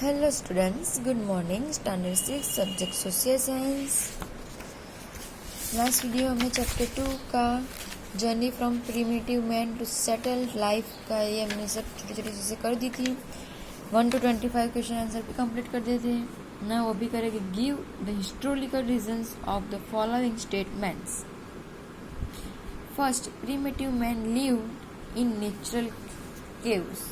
Hello students, good morning. Standard 6 subject social science. Last video में chapter 2 का journey from primitive man to settled life का ये हमने सब छोटी छोटी चीज़ें कर दी थी. 1 to 25 क्वेश्चन आंसर भी कंप्लीट कर दिए थे ना. वो भी करेंगे. Give the historical reasons of the following statements. First, primitive man lived in natural caves.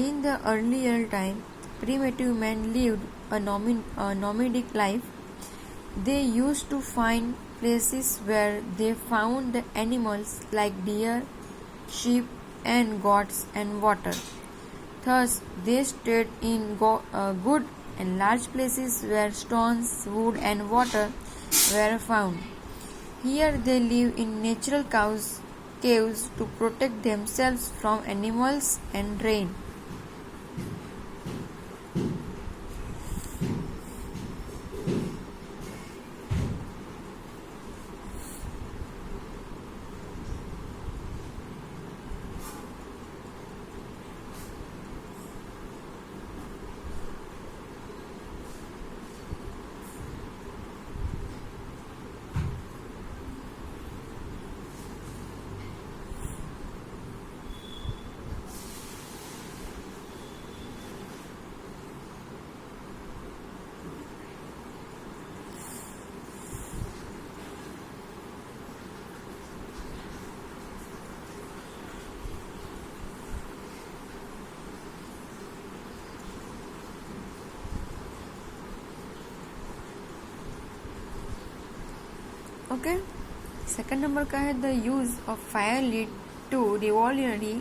In the earlier time, primitive men lived a nomadic life. They used to find places where they found the animals like deer, sheep, and goats and water. Thus, they stayed in good and large places where stones, wood, and water were found. Here they live in natural caves to protect themselves from animals and rain. Okay. Second number का है the use of fire lead to revolutionary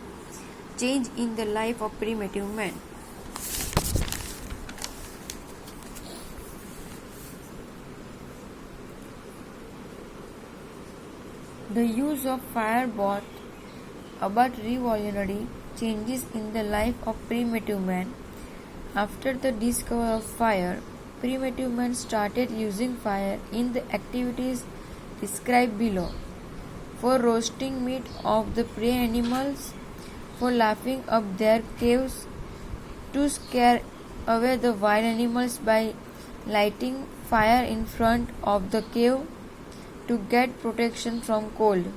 change in the life of primitive man. The use of fire brought about revolutionary changes in the life of primitive man. After the discovery of fire, primitive man started using fire in the activities described below: for roasting meat of the prey animals, for lighting up their caves, to scare away the wild animals by lighting fire in front of the cave, to get protection from cold.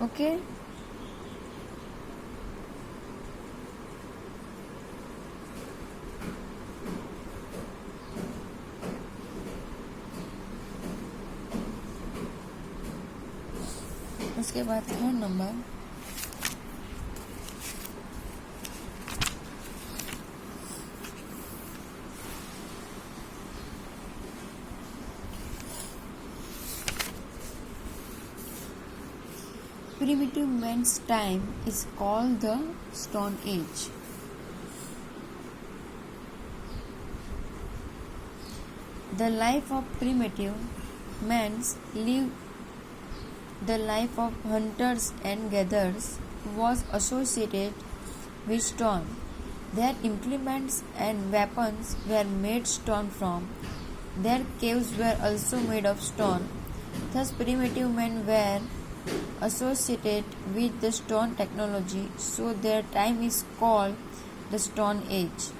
Okay. उसके बाद third number primitive man's time is called the Stone Age. The life of primitive man's lived the life of hunters and gatherers was associated with stone. Their implements and weapons were made stone from. Their caves were also made of stone. Thus primitive men were associated with the stone technology, so their time is called the Stone Age.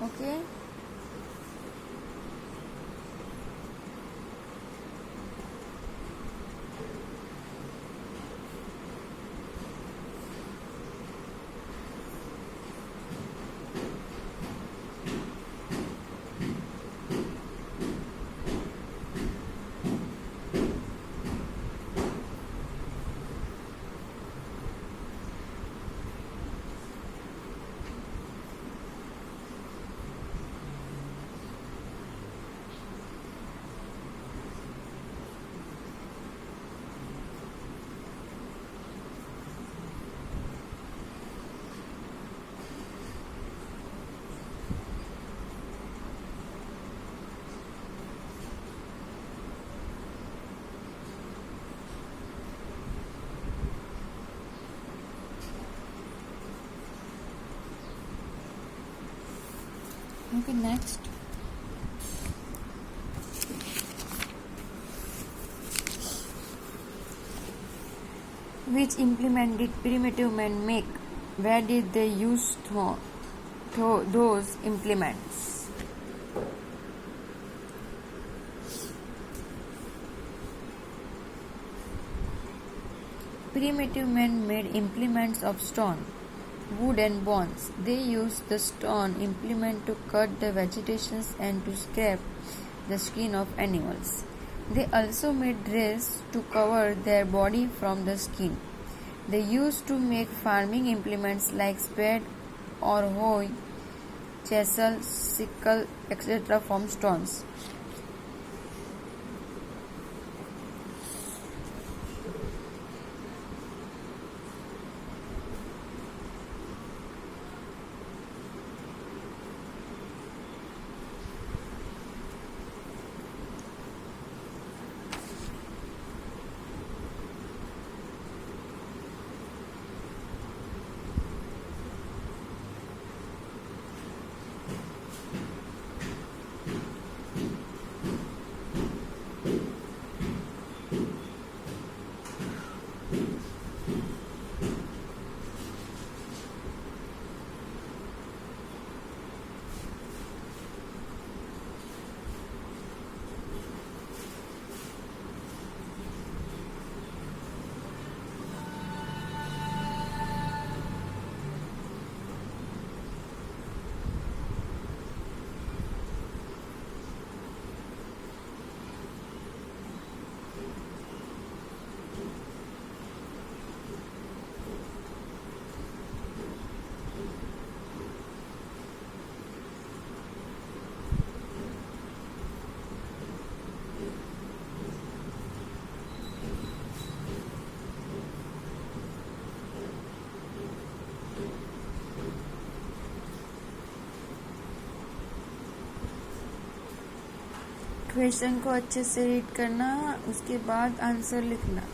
Okay. Okay, next. Which implement did primitive men make? Where did they use those implements? Primitive men made implements of stone, wood and bones. They used the stone implement to cut the vegetations and to scrape the skin of animals. They also made dress to cover their body from the skin. They used to make farming implements like spade or hoe, chisel, sickle, etc. from stones. Question को अच्छे से read करना, उसके बाद answer लिखना.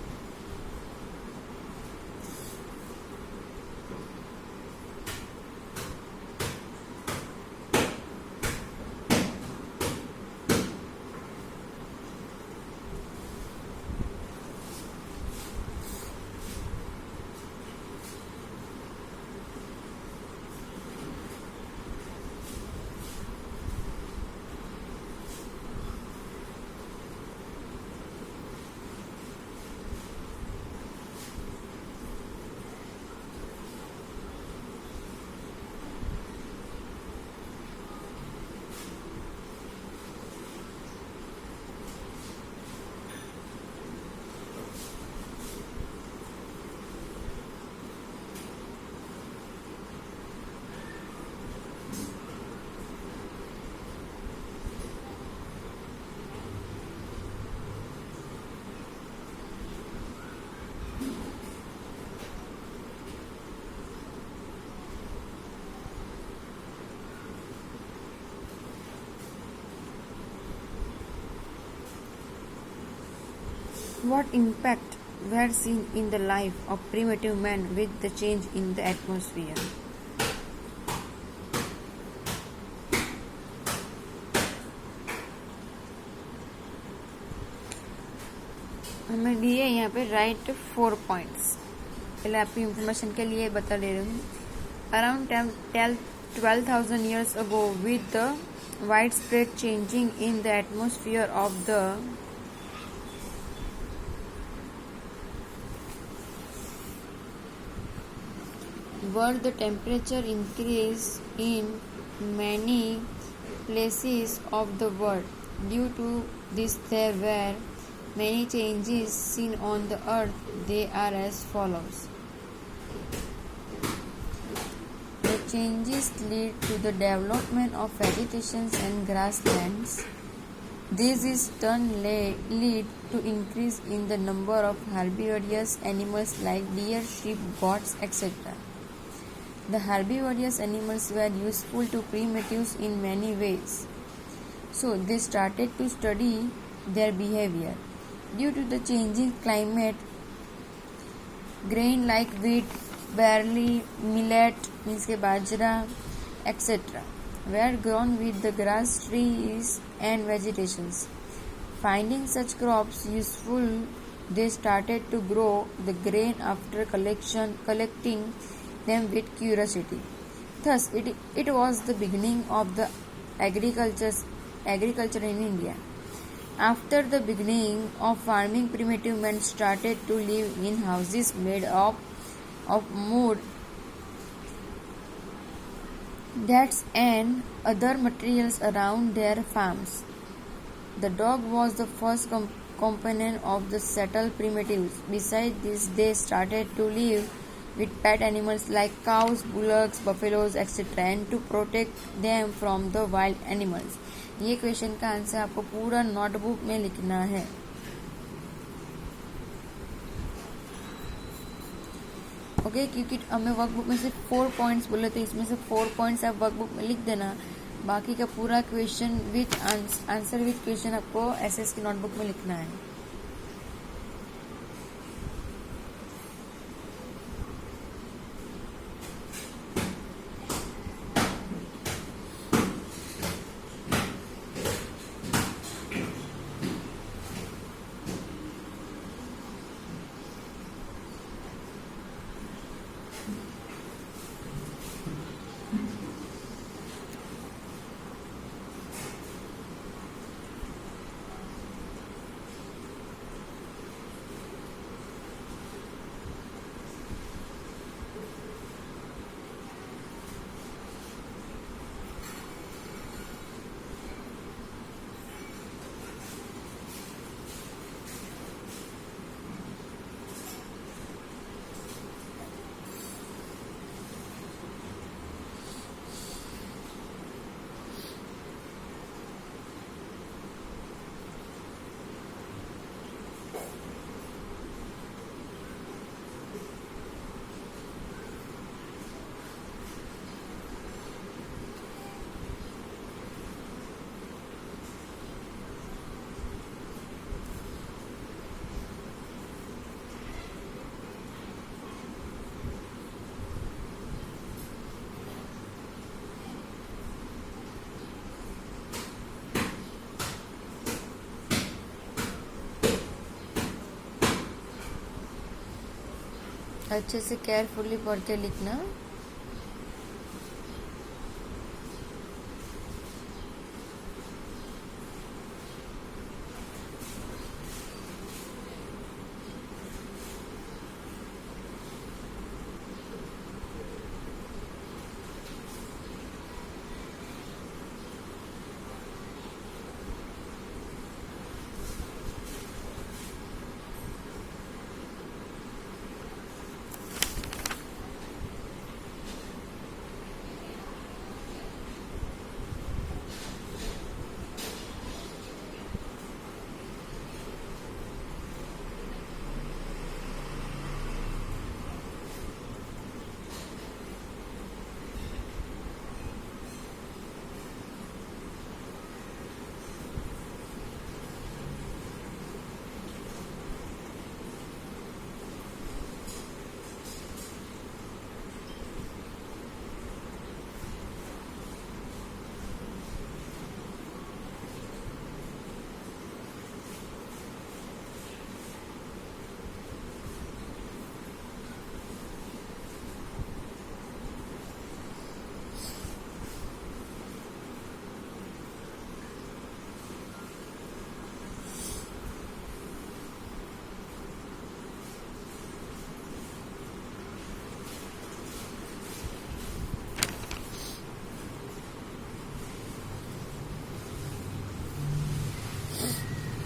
What impact were seen in the life of primitive man with the change in the atmosphere? हमें दिए यहाँ पे राइट 4 पॉइंट्स. पहले आपकी इंफॉर्मेशन के लिए बता दे रही हूँ. Around 12,000 years ago, with the widespread changing in the atmosphere of the world, the temperature increased in many places of the world. Due to this, there were many changes seen on the earth. They are as follows. The changes lead to the development of vegetations and grasslands. This is turn lead to increase in the number of herbivorous animals like deer, sheep, goats, etc. The herbivorous animals were useful to primitives in many ways. So they started to study their behavior. Due to the changing climate, grain like wheat, barley, millet, bajra, etc. were grown with the grass trees and vegetations. Finding such crops useful, they started to grow the grain after collecting them with curiosity. Thus, it was the beginning of the agriculture in India. After the beginning of farming, primitive men started to live in houses made of wood, that's and other materials around their farms. The dog was the first companion of the settled primitives. Besides this, they started to live with pet animals like cows, bullocks, buffaloes, etc. and to protect them from the wild animals. ये question का answer आपको पूरा notebook में लिखना है. Okay क्योंकि हमें workbook में सिर्फ 4 पॉइंट्स बोले तो इसमें से 4 पॉइंट्स आप वर्कबुक में लिख देना. बाकी का पूरा question with answer with question आपको एसएस की नोटबुक में लिखना है. अच्छे से केयरफुली पढ़ के लिखना.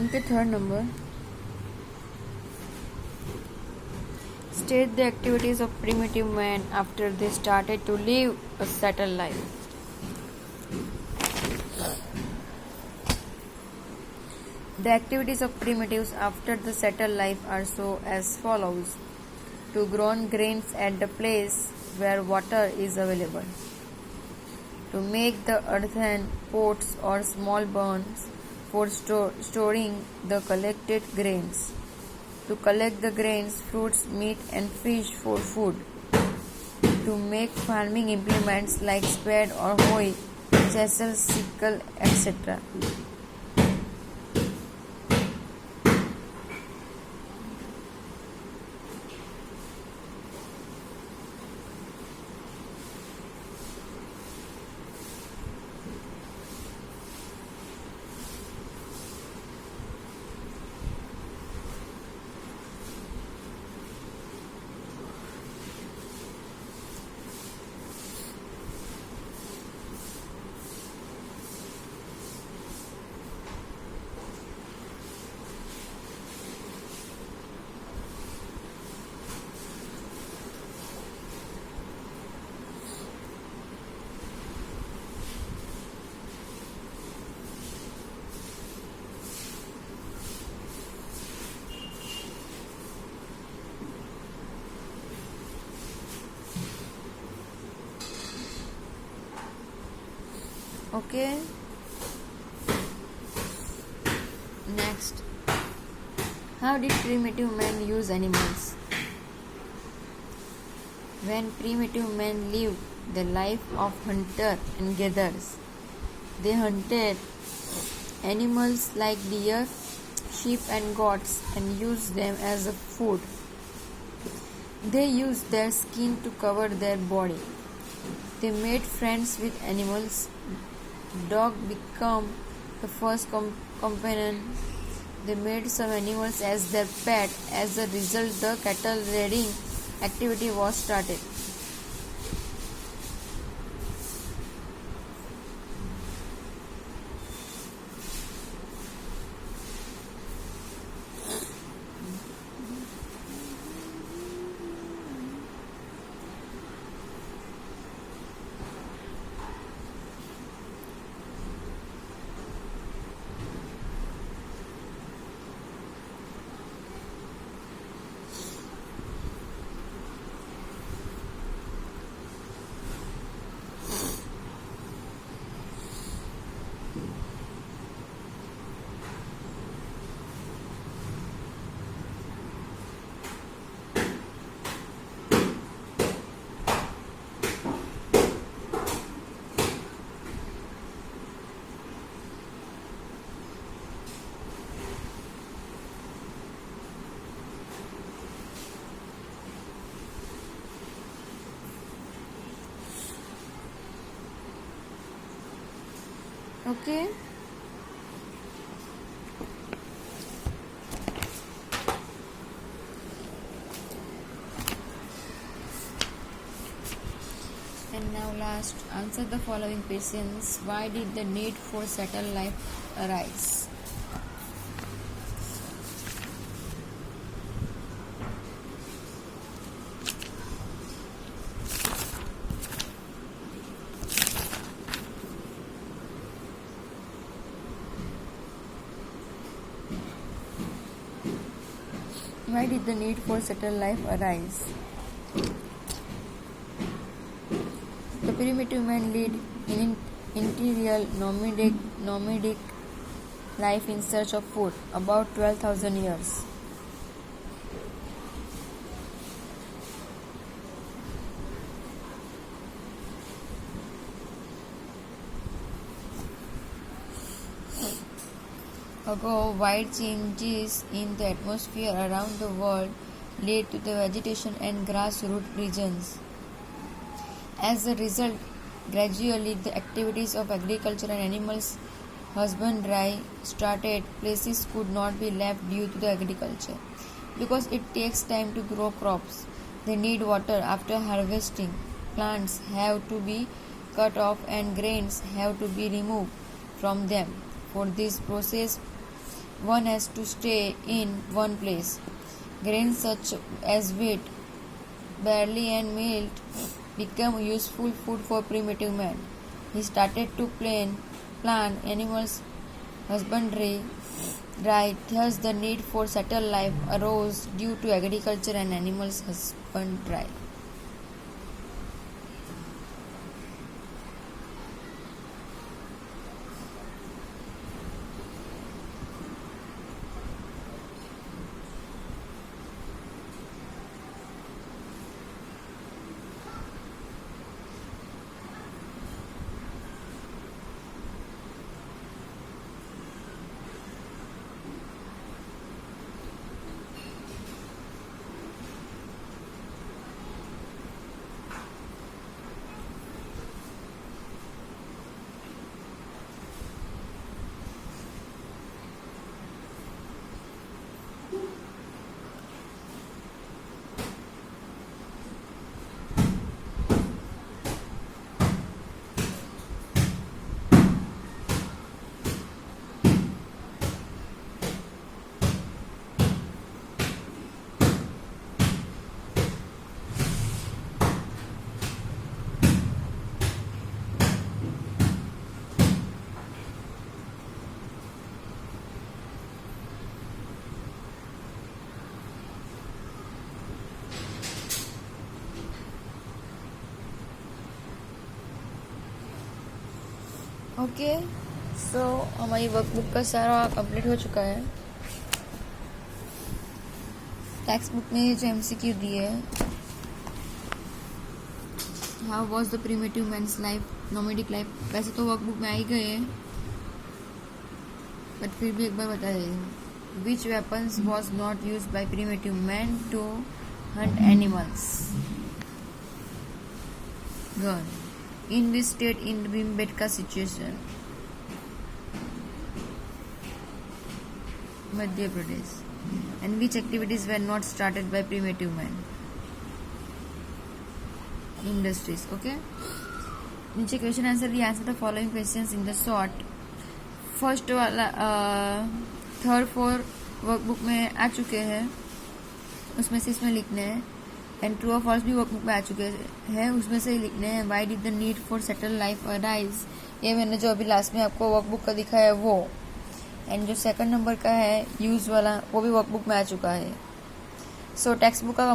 Okay, third number. State the activities of primitive man after they started to live a settled life. The activities of primitives after the settled life are so as follows: to grow grains at the place where water is available, to make the earthen pots or small barns for storing the collected grains, to collect the grains, fruits, meat, and fish for food, to make farming implements like spade or hoe, chisel, sickle, etc. Okay. Next, how did primitive men use animals? When primitive men lived the life of hunter and gatherers, they hunted animals like deer, sheep, and goats and used them as a food. They used their skin to cover their body. They made friends with animals. Dog became the first companion. They made some animals as their pet. As a result, the cattle raiding activity was started. Okay. And now last, answer the following questions. Why did the need for settled life arise? Why did the need for settled life arise? The primitive man led an interior nomadic life in search of food about 12,000 years. Ago, wide changes in the atmosphere around the world led to the vegetation and grassroots regions. As a result, gradually the activities of agriculture and animals husbandry started. Places could not be left due to the agriculture because it takes time to grow crops. They need water after harvesting. Plants have to be cut off and grains have to be removed from them. For this process, one has to stay in one place. Grains such as wheat, barley, and millet became useful food for primitive man. He started to plan animals husbandry. Right, thus the need for settled life arose due to agriculture and animals husbandry. Okay, so हमारी workbook का सारा complete हो चुका है. Text book में जो MCQ दिए है, how was the primitive man's life, nomadic life, वैसे तो वर्कबुक में आ ही गए हैं, बट फिर भी एक बार बता दें. Which weapons was not use by primitive man to hunt animals? Gun. In which state in Bhimbetka situation? Madhya Pradesh. And which activities were not started by primitive man? Industries. Okay. नीचे question answer दिया. Answer the following questions in the short. First वाला 3rd 4 workbook में आ चुके हैं, उसमें से इसमें लिखने हैं. एंड ट्रू और फॉल्स भी वर्कबुक में आ चुके हैं, उसमें से ही लिखने हैं. Why did the need for settle life arise, ये मैंने जो अभी लास्ट में आपको वर्कबुक का दिखाया है वो. एंड जो 2nd नंबर का है यूज वाला, वो भी वर्कबुक में आ चुका है. सो टेक्स्ट बुक का